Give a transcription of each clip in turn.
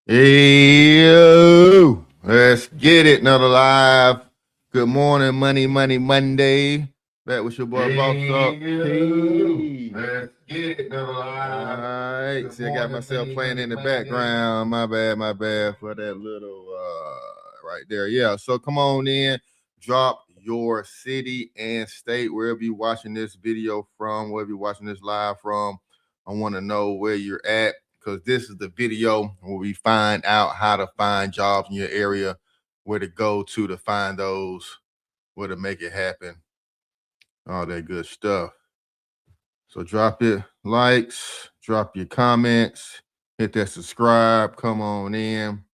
Hey, yo, let's get it. Another live. Good morning, Money Monday. Back with your boy Boss Up. Hey, let's get it. Another live. All right, see, I got myself playing in the background. My bad for that little right there. Yeah, so come on in. Drop your city and state wherever you're watching this video from, wherever you're watching this live from. I want to know where you're at, because this is the video where we find out how to find jobs in your area, where to go to find those, where to make it happen, all that good stuff. So drop your likes, drop your comments, hit that subscribe, come on in.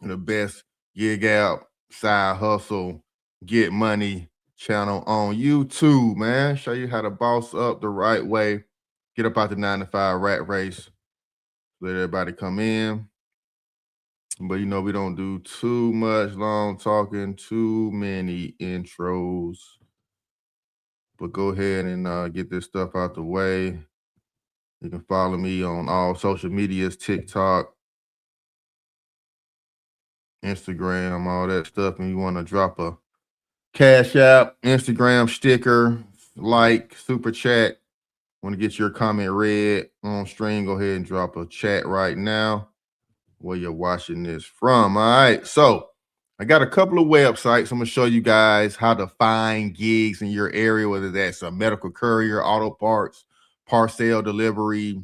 The best gig out, side hustle, get money channel on YouTube, man. Show you how to boss up the right way, get up out the 9 to 5 rat race, let everybody come in. But we don't do too much long talking, too many intros. But go ahead and get this stuff out the way. You can follow me on all social medias, TikTok, Instagram, all that stuff. And you want to drop a Cash App, Instagram sticker, like, super chat. Want to get your comment read on stream, go ahead and drop a chat right now where you're watching this from. All right, so I got a couple of websites. I'm gonna show you guys how to find gigs in your area, whether that's a medical courier, auto parts, parcel delivery,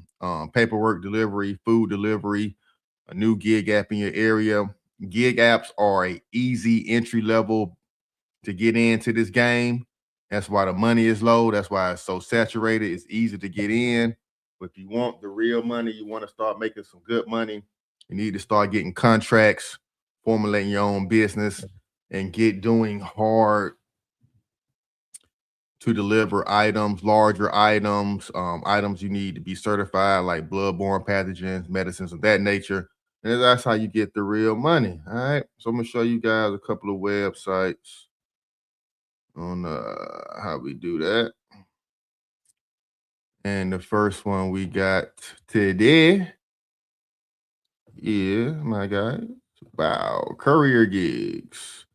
paperwork delivery, food delivery, a new gig app in your area. Gig apps are a easy entry level to get into this game. That's why the money is low. That's why it's so saturated. It's easy to get in. But if you want the real money, you want to start making some good money, you need to start getting contracts, formulating your own business, and get doing hard to deliver items, larger items, items you need to be certified, like bloodborne pathogens, medicines of that nature. And that's how you get the real money. All right. So I'm gonna show you guys a couple of websites on how we do that. And the first one we got today is, my guy, wow, Courier Gigs.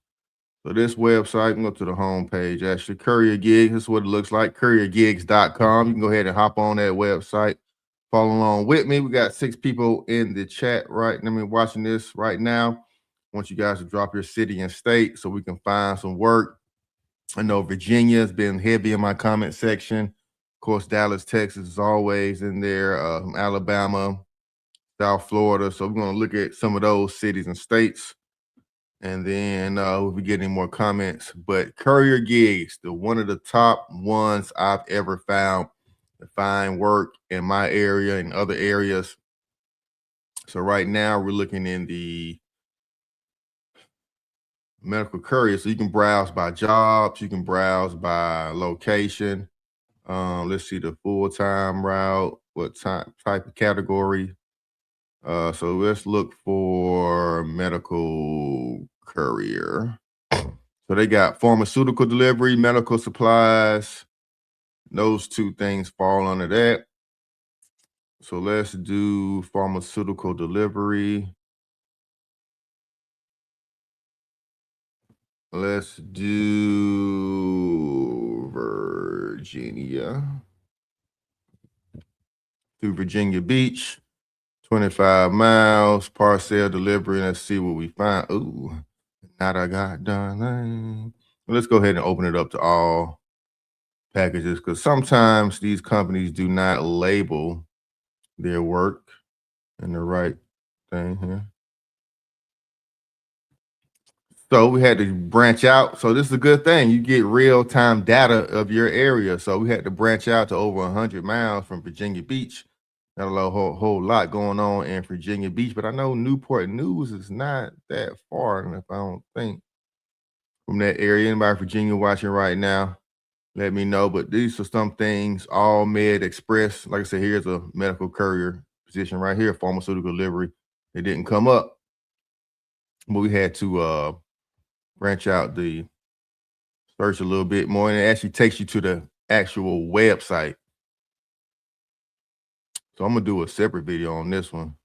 So this website, go to the home page, actually, Courier Gigs. This is what it looks like, couriergigs.com. You can go ahead and hop on that website. Follow along with me. We got 6 people in the chat watching this right now. I want you guys to drop your city and state so we can find some work. I know Virginia has been heavy in my comment section. Of course, Dallas, Texas is always in there. Alabama, South Florida. So we're going to look at some of those cities and states. And then we'll be getting more comments. But Courier Gigs, one of the top ones I've ever found to find work in my area and other areas. So right now we're looking in the medical courier. So you can browse by jobs. You can browse by location. Let's see the full-time route, what type of category. So let's look for medical courier. So they got pharmaceutical delivery, medical supplies. Those 2 things fall under that. So let's do pharmaceutical delivery. Let's do Virginia. Through Virginia Beach, 25 miles, parcel delivery. Let's see what we find. Ooh, not a goddamn thing. Let's go ahead and open it up to all packages, because sometimes these companies do not label their work in the right thing here. So we had to branch out. So this is a good thing. You get real-time data of your area. So we had to branch out to over 100 miles from Virginia Beach. Got a whole lot going on in Virginia Beach, but I know Newport News is not that far, if I don't think, from that area. Anybody Virginia watching right now, let me know. But these are some things. All Med Express. Like I said, here's a medical courier position right here, pharmaceutical delivery. It didn't come up, but we had to branch out the search a little bit more, and it actually takes you to the actual website. So I'm gonna do a separate video on this one.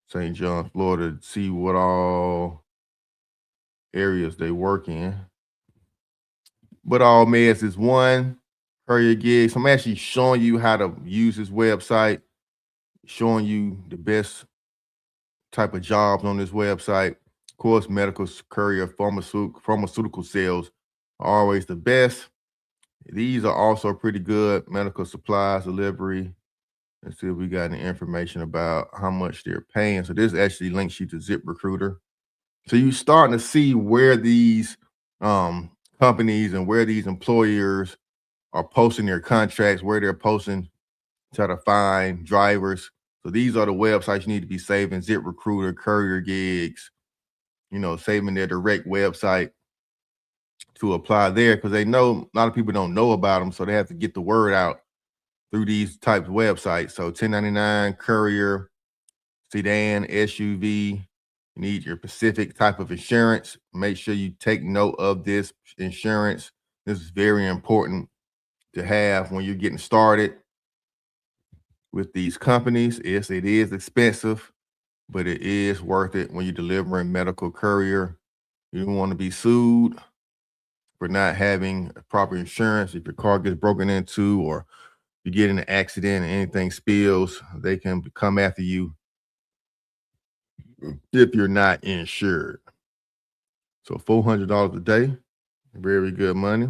St. John, Florida, to see what all areas they work in. But all meds is one. Courier gigs. I'm actually showing you how to use this website, showing you the best type of jobs on this website. Of course, medical, courier, pharmaceutical sales are always the best. These are also pretty good. Medical supplies delivery. Let's see if we got any information about how much they're paying. So this actually links you to ZipRecruiter. So you're starting to see where these companies and where these employers are posting their contracts, where they're posting, try to find drivers. So these are the websites you need to be saving: ZipRecruiter, Courier Gigs, saving their direct website to apply there, because they know a lot of people don't know about them. So they have to get the word out through these types of websites. So 1099, Courier, sedan, SUV. You need your specific type of insurance. Make sure you take note of this insurance. This is very important to have when you're getting started with these companies. Yes, it is expensive, but it is worth it when you're delivering medical courier. You don't want to be sued for not having proper insurance. If your car gets broken into or you get in an accident and anything spills, they can come after you if you're not insured. So $400 a day, very good money.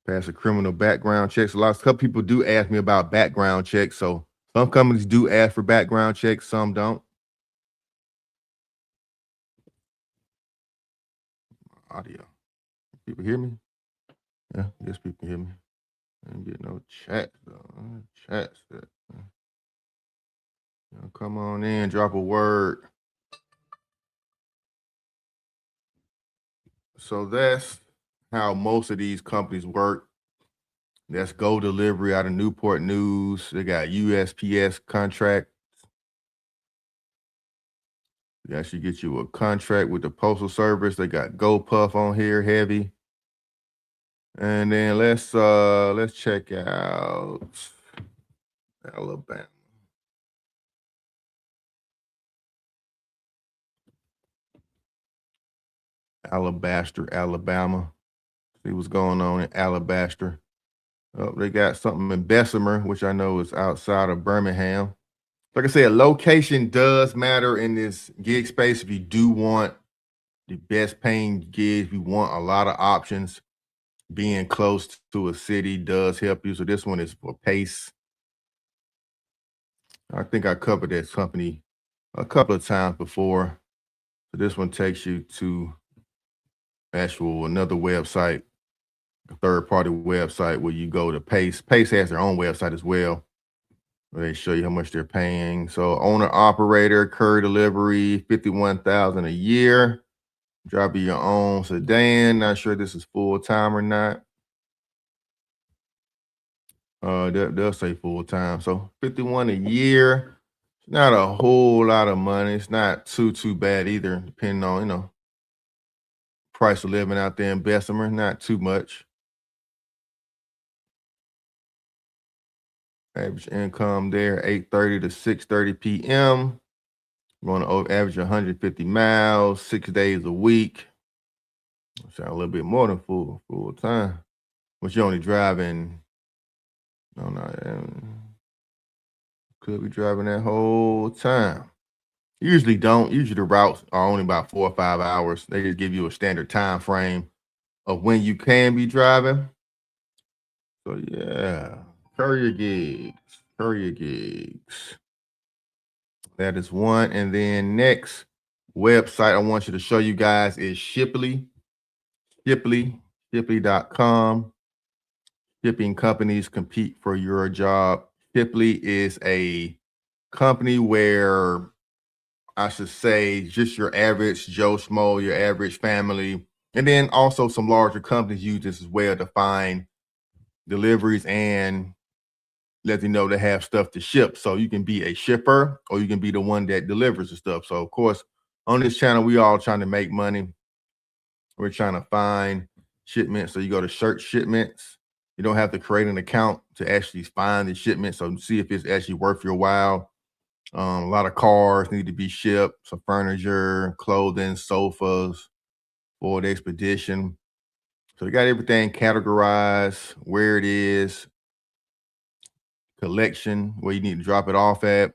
Pass a criminal background checks. A couple people do ask me about background checks. So some companies do ask for background checks, some don't. Audio. People hear me? Yeah, yes, people hear me. I didn't get no chat though. Chats. Come on in, drop a word. So that's how most of these companies work. That's Go Delivery out of Newport News. They got USPS contract. They actually get you a contract with the Postal Service. They got GoPuff on here, heavy. And then let's check out Alabama. Alabaster, Alabama. See what's going on in Alabaster. Oh, they got something in Bessemer, which I know is outside of Birmingham. Like I said, location does matter in this gig space. If you do want the best paying gigs, you want a lot of options, being close to a city does help you. So this one is for Pace. I think I covered that company a couple of times before. So this one takes you to another website, a third-party website where you go to Pace. Pace has their own website as well, where they show you how much they're paying. So owner operator, courier delivery, $51,000 a year. Driving your own sedan. Not sure this is full-time or not. They'll say full-time. So 51 a year. It's not a whole lot of money. It's not too bad either, depending on, price of living out there in Bessemer. Not too much. Average income there, 8:30 to 6:30 p.m. Going to average 150 miles, 6 days a week. Sound a little bit more than full time. But you're only driving, could be driving that whole time. Usually don't. Usually the routes are only about 4 or 5 hours. They just give you a standard time frame of when you can be driving. So yeah, courier gigs. That is one. And then next website I want you to show you guys is Shipley. Shipley.com. Shipping companies compete for your job. Shipley is a company where, I should say, just your average Joe Schmo, your average family, and then also some larger companies use this as well to find deliveries and let you know they have stuff to ship. So you can be a shipper or you can be the one that delivers the stuff. So of course, on this channel, we all trying to make money. We're trying to find shipments. So you go to search shipments You don't have to create an account to actually find the shipment. So see if it's actually worth your while. A lot of cars need to be shipped, some furniture, clothing, sofas for the expedition. So you got everything categorized, where it is, collection, where you need to drop it off at.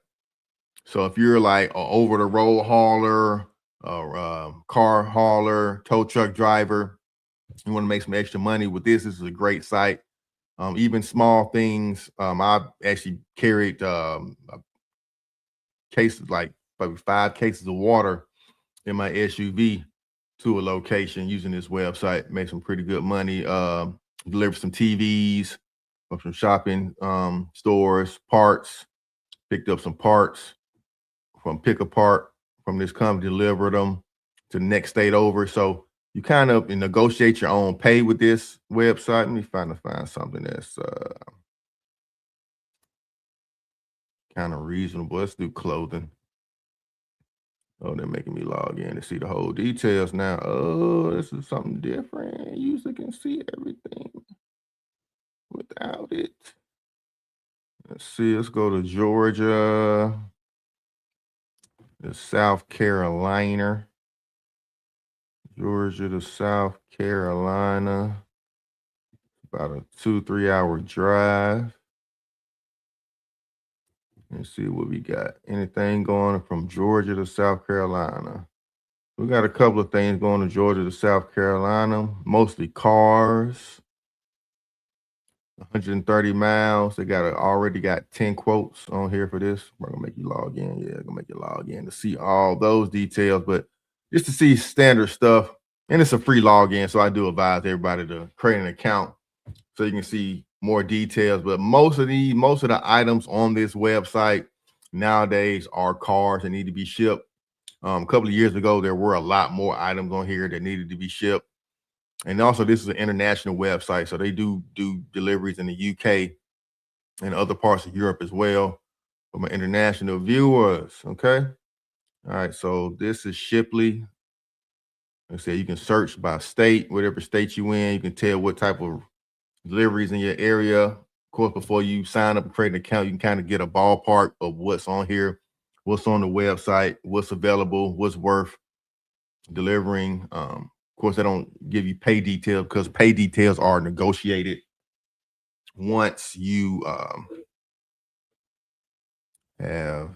So if you're like an over the road hauler, or car hauler, tow truck driver, you want to make some extra money with this. This is a great site. Even small things. I've actually carried cases, like probably 5 cases of water in my SUV to a location using this website. Make some pretty good money. Deliver some TVs from some shopping stores, parts. Picked up some parts from pick apart from this company, delivered them to the next state over. So you kind of negotiate your own pay with this website. Let me find something that's kind of reasonable. Let's do clothing. Oh, they're making me log in to see the whole details now. Oh, this is something different. User can see everything without it. Let's see. Let's go to Georgia, to South Carolina. Georgia to South Carolina. About a 2-3 hour drive. Let's see what we got. Anything going from Georgia to South Carolina? We got a couple of things going to Georgia to South Carolina, mostly cars. 130 miles. They already got 10 quotes on here for this. We're gonna make you log in. Yeah, gonna make you log in to see all those details, but just to see standard stuff. And it's a free login, so I do advise everybody to create an account so you can see more details. But most of the items on this website nowadays are cars that need to be shipped. A couple of years ago, there were a lot more items on here that needed to be shipped. And also, this is an international website, so they do deliveries in the UK and other parts of Europe as well for my international viewers. Okay. All right. So this is Shipley. Like I said, you can search by state, whatever state you in. You can tell what type of deliveries in your area. Of course, before you sign up and create an account, you can kind of get a ballpark of what's on here, what's on the website, what's available, what's worth delivering. Of course, they don't give you pay details because pay details are negotiated once you have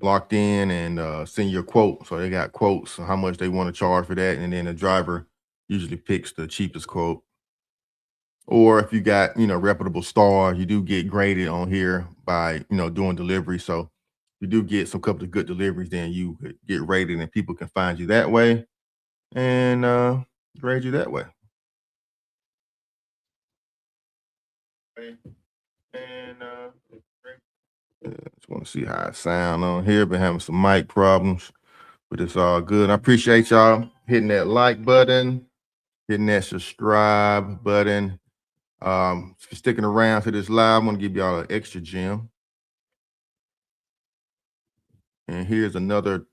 locked in and send your quote. So they got quotes on how much they want to charge for that, and then the driver usually picks the cheapest quote. Or if you got, reputable stars, you do get graded on here by, doing delivery. So you do get some couple of good deliveries, then you get rated and people can find you that way and grade you that way. And just want to see how it sound on here. Been having some mic problems, but it's all good. I appreciate y'all hitting that like button, hitting that subscribe button. For sticking around to this live, I'm gonna give y'all an extra gem. And here's another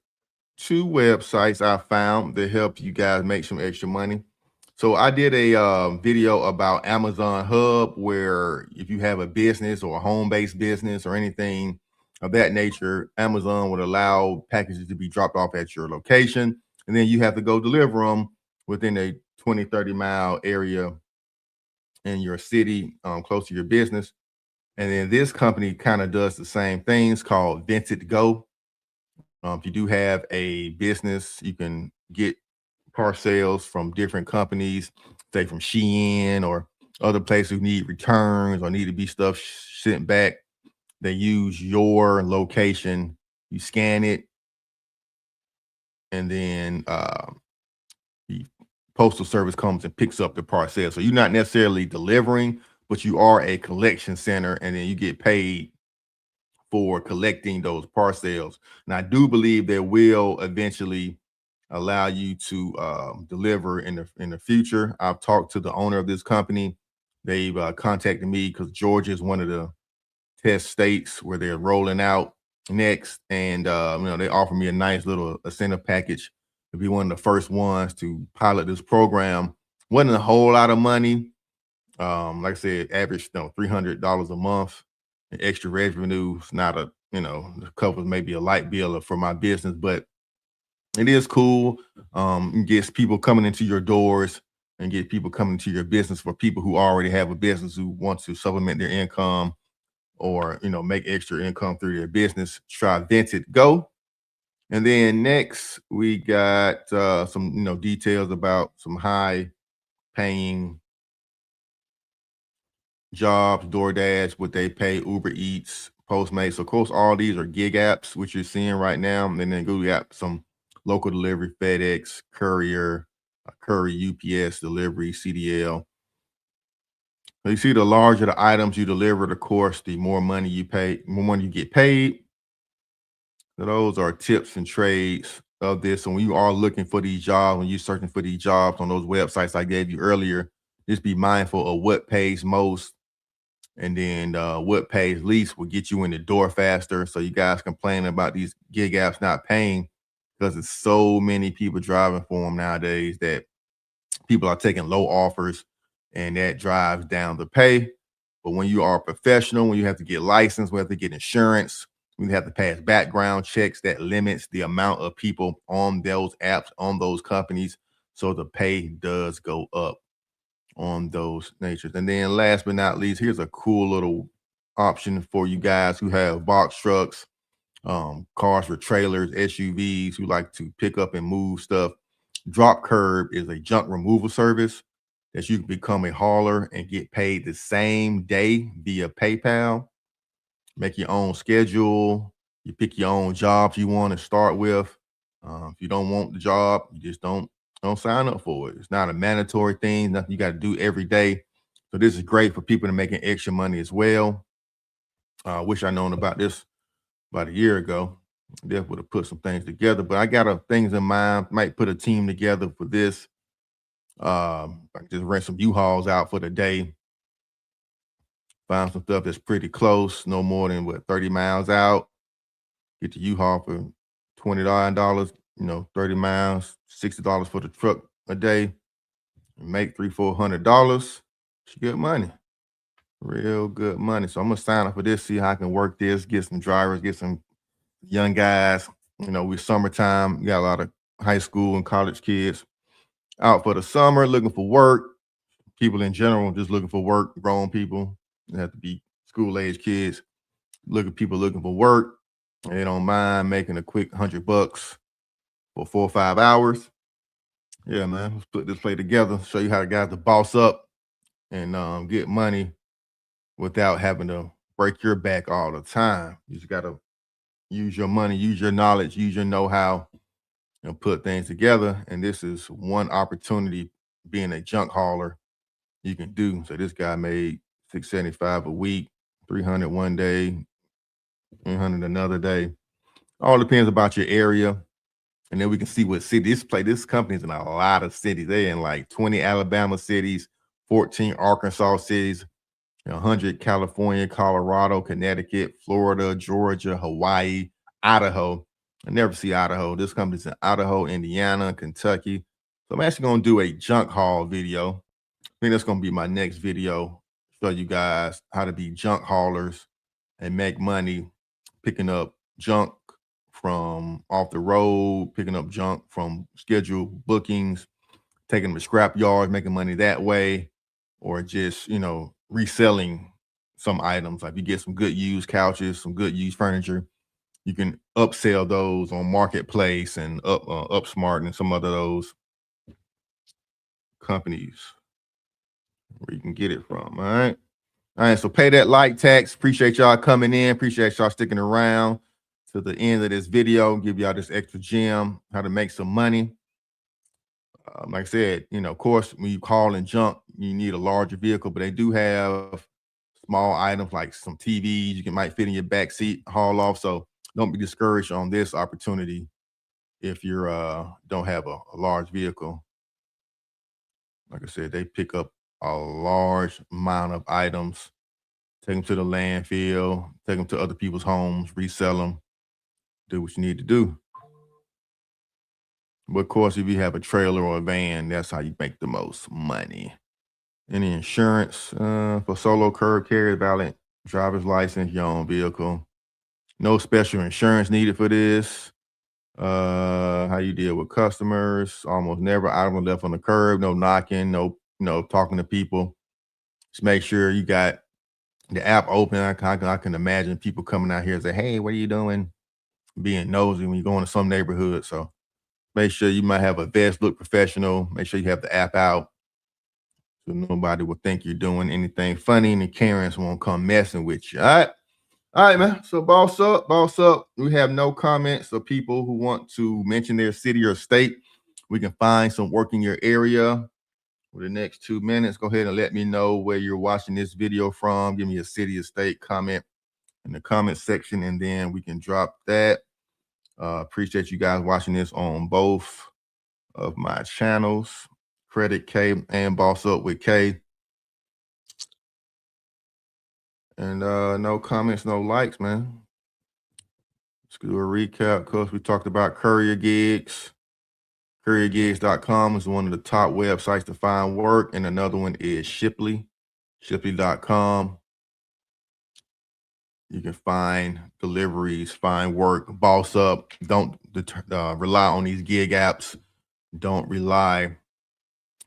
2 websites I found that help you guys make some extra money. So I did a video about Amazon Hub, where if you have a business or a home-based business or anything of that nature, Amazon would allow packages to be dropped off at your location, and then you have to go deliver them within a 20-30 mile area in your city, close to your business. And then this company kind of does the same things, called Vinted Go. If you do have a business, you can get parcels from different companies, say from Shein or other places who need returns or need to be stuff sent back. They use your location. You scan it, and then the postal service comes and picks up the parcel. So you're not necessarily delivering, but you are a collection center, and then you get paid for collecting those parcels. And I do believe they will eventually allow you to deliver in the future. I've talked to the owner of this company. They've contacted me because Georgia is one of the test states where they're rolling out next, and they offer me a nice little incentive package to be one of the first ones to pilot this program. Wasn't a whole lot of money. Like I said, average $300 a month. And extra revenue is not a covers maybe a light bill for my business, but it is cool. It gets people coming into your doors and get people coming to your business for people who already have a business who want to supplement their income or make extra income through their business. Try Vinted Go. And then next we got some details about some high paying jobs, DoorDash, what they pay, Uber Eats, Postmates. Of course, all these are gig apps, which you're seeing right now. And then we got some local delivery, FedEx, Courier, Courier, UPS, delivery, CDL. So you see, the larger the items you deliver, of course, the more money you pay, more money you get paid. So those are tips and trades of this. And when you are looking for these jobs, when you're searching for these jobs on those websites I gave you earlier, just be mindful of what pays most, and then what pays least will get you in the door faster. So you guys complain about these gig apps not paying because it's so many people driving for them nowadays that people are taking low offers, and that drives down the pay. But when you are a professional, when you have to get licensed, when you have to get insurance, when you have to pass background checks, that limits the amount of people on those apps, on those companies. So the pay does go up on those natures. And then last but not least, here's a cool little option for you guys who have box trucks, cars for trailers, SUVs, who like to pick up and move stuff. DropCurb is a junk removal service that you can become a hauler and get paid the same day via PayPal. Make your own schedule. You pick your own jobs you want to start with. If you don't want the job, you just don't sign up for it. It's not a mandatory thing, nothing you got to do every day. So this is great for people to making extra money as well. Wish I known about this about a year ago. Definitely would have put some things together, but I got things in mind. Might put a team together for this. I can just rent some U-Hauls out for the day. Find some stuff that's pretty close, no more than 30 miles out. Get the U-Haul for $29, 30 miles, $60 for the truck a day. Make $300-400. It's good money. Real good money. So I'm gonna sign up for this, see how I can work this, get some drivers, get some young guys. With summertime, we got a lot of high school and college kids out for the summer looking for work. People in general just looking for work, grown people. They have to be school age kids. People looking for work. They don't mind making a quick $100 for 4 or 5 hours. Yeah, man. Let's put this play together, show you how the guys to boss up and get money without having to break your back all the time. You just gotta use your money, use your knowledge, use your know-how, and put things together. And this is one opportunity, being a junk hauler, you can do. So this guy made $675 a week, 300 one day, 300 another day. All depends about your area. And then we can see what city this company's in a lot of cities. They're in like 20 Alabama cities, 14 Arkansas cities, 100 California, Colorado, Connecticut, Florida, Georgia, Hawaii, Idaho. I never see Idaho. This company's in Idaho, Indiana, Kentucky. So I'm actually going to do a junk haul video. I think that's going to be my next video. Show you guys how to be junk haulers and make money picking up junk from off the road, picking up junk from scheduled bookings, taking them to scrap yards, making money that way, or just, reselling some items. Like you get some good used couches, some good used furniture, you can upsell those on Marketplace and Upsmart and some other those companies where you can get it from. All right. All right. So pay that like tax. Appreciate y'all coming in. Appreciate y'all sticking around to the end of this video. Give y'all this extra gem, how to make some money. Like I said, of course, when you call in junk, you need a larger vehicle, but they do have small items like some TVs you might fit in your back seat, haul off. So don't be discouraged on this opportunity if you're don't have a large vehicle. Like I said, they pick up a large amount of items, take them to the landfill, take them to other people's homes, resell them, do what you need to do. But of course, if you have a trailer or a van, that's how you make the most money. Any insurance for solo curb carriers, valid driver's license, your own vehicle. No special insurance needed for this. How you deal with customers, almost never item left on the curb, no knocking, no talking to people. Just make sure you got the app open. I can imagine people coming out here and say, hey, what are you doing? Being nosy when you go into some neighborhood. So make sure you might have a vest, look professional. Make sure you have the app out so nobody will think you're doing anything funny and the Karens won't come messing with you. All right, man. So boss up, boss up. We have no comments of people who want to mention their city or state. We can find some work in your area for the next 2 minutes. Go ahead and let me know where you're watching this video from. Give me a city or state comment in the comment section, and then we can drop that. Appreciate you guys watching this on both of my channels, Credit K and Boss Up with K. And no comments, no likes, man. Let's do a recap. Of course, we talked about Courier gigs. CourierGigs.com is one of the top websites to find work, and another one is Shipley, Shipley.com. You can find deliveries, find work, boss up. Don't rely on these gig apps. Don't rely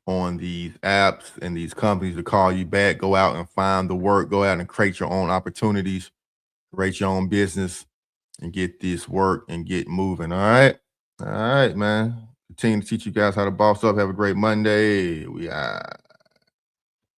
on these apps and these companies to call you back. Go out and find the work. Go out and create your own opportunities, create your own business, and get this work and get moving. All right, man. Continue to teach you guys how to boss up. Have a great Monday. We are.